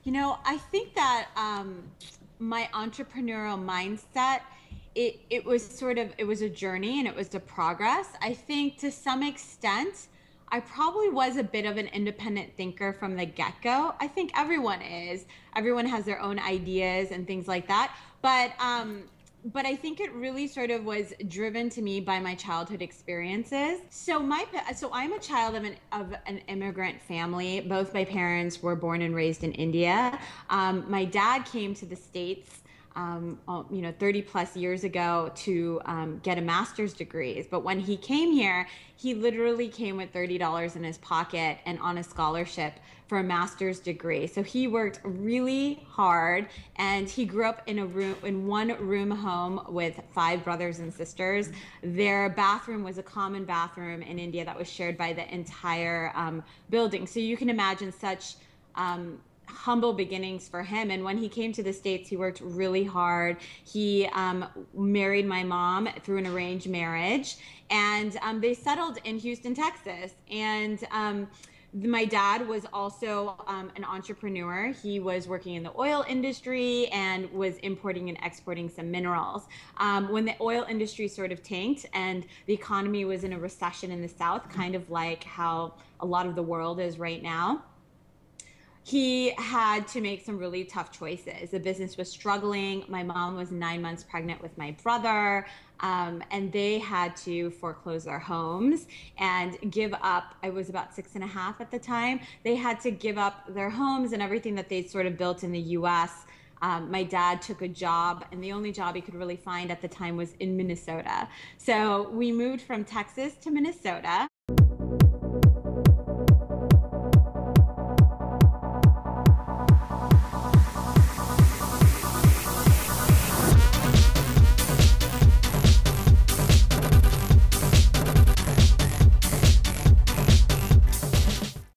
I think that my entrepreneurial mindset, it was it was a journey and it was a progress. I think to some extent, I probably was a bit of an independent thinker from the get-go. I think everyone is. Everyone has their own ideas and things like that. But I think it really sort of was driven to me by my childhood experiences. So I'm a child of an immigrant family. Both my parents were born and raised in India. My dad came to the States 30 plus years ago to get a master's degree. But when he came here, he literally came with $30 in his pocket and on a scholarship for a master's degree. So he worked really hard, and he grew up in one room home with five brothers and sisters. Their bathroom was a common bathroom in India that was shared by the entire building. So you can imagine such humble beginnings for him. And when he came to the States, he worked really hard. He married my mom through an arranged marriage, and they settled in Houston, Texas. And my dad was also an entrepreneur. He was working in the oil industry and was importing and exporting some minerals. When the oil industry sort of tanked and the economy was in a recession in the South, kind of like how a lot of the world is right now, he had to make some really tough choices. The business was struggling. My mom was 9 months pregnant with my brother, and they had to foreclose their homes and give up. I was about six and a half at the time. They had to give up their homes and everything that they'd sort of built in the US. My dad took a job, and the only job he could really find at the time was in Minnesota. So we moved from Texas to Minnesota.